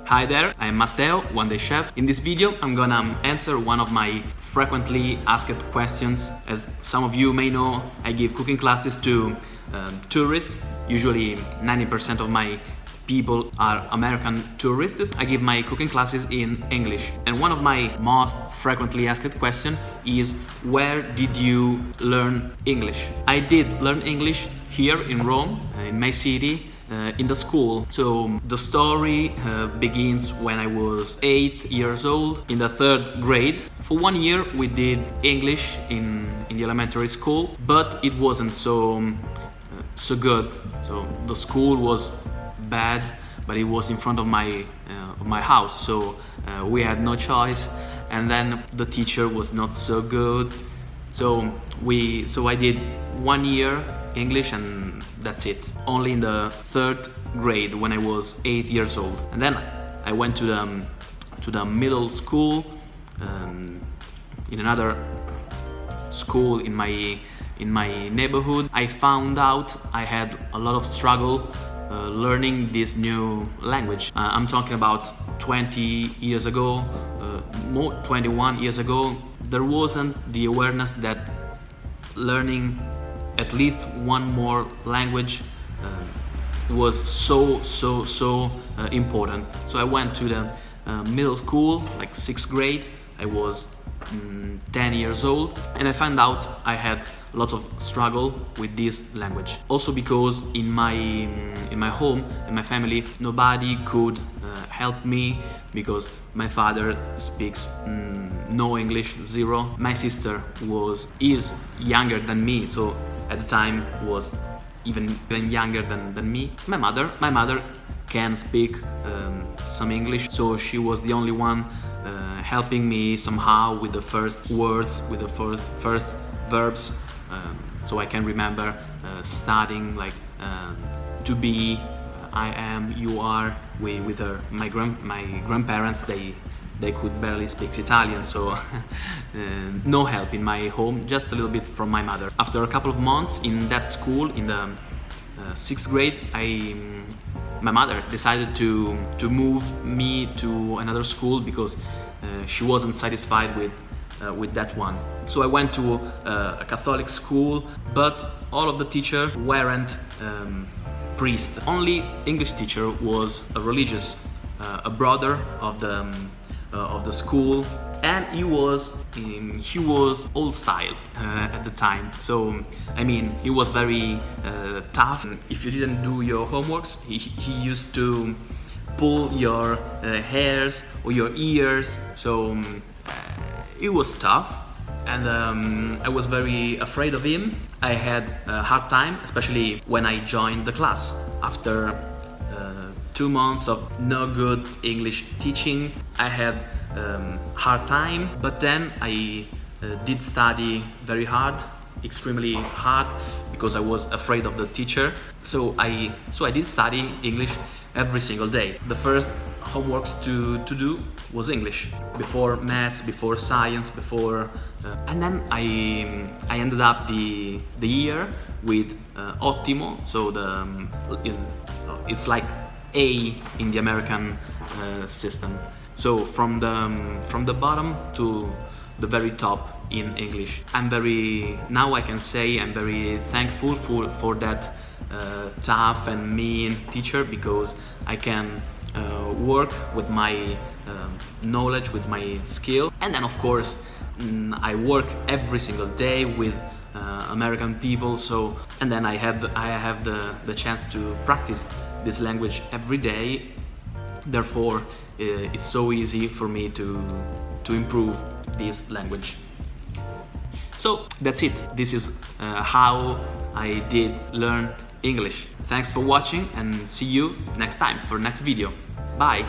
Hi there, I'm Matteo, One Day Chef. In this video, I'm gonna answer one of my frequently asked questions. As some of you may know, I give cooking classes to tourists. Usually 90% of my people are American tourists. I give my cooking classes in English. And one of my most frequently asked questions is, where did you learn English? I did learn English here in Rome, in my city, in the school. So the story begins when I was 8 years old, in the 3rd grade. For 1 year we did English in the elementary school, but it wasn't so good. So the school was bad, but it was in front of my house, so we had no choice. And then the teacher was not so good, so I did 1 year English and that's it. Only in the 3rd grade, when I was 8 years old, and then I went to the middle school, in another school in my neighborhood. I found out I had a lot of struggle learning this new language. I'm talking about 20 years ago, 21 years ago. There wasn't the awareness that learning at least one more language was so important. So I went to the middle school, like 6th grade. I was 10 years old, and I found out I had a lot of struggle with this language. Also because in my home, in my family, nobody could help me, because my father speaks no English, zero. My sister is younger than me, so at the time was even younger than me. My mother can speak some English, so she was the only one helping me somehow with the first words, with the first verbs. So I can remember starting like to be, I am, you are, with her. My grandparents, they could barely speak Italian, so no help in my home, just a little bit from my mother. After a couple of months in that school, in the 6th grade, my mother decided to move me to another school, because she wasn't satisfied with that one. So I went to a Catholic school, but all of the teachers weren't priests. Only English teacher was a religious, a brother of the school, and he was old style at the time. So I mean, he was very tough. If you didn't do your homeworks, he used to pull your hairs or your ears. So it was tough, and I was very afraid of him. I had a hard time, especially when I joined the class. After 2 months of no good English teaching, I had hard time, but then I did study very hard, extremely hard, because I was afraid of the teacher. So I did study English every single day. The first homeworks to do was English, before maths, before science, before and then I ended up the year with ottimo. So it's like A in the American system. So from the bottom to the very top in English. Now I can say I'm very thankful for that tough and mean teacher, because I can work with my knowledge, with my skill. And then of course I work every single day with American people. So, and then I have the chance to practice this language every day. Therefore it's so easy for me to improve this language. So that's it. This is how I did learn English. Thanks for watching, and see you next time for next video. Bye!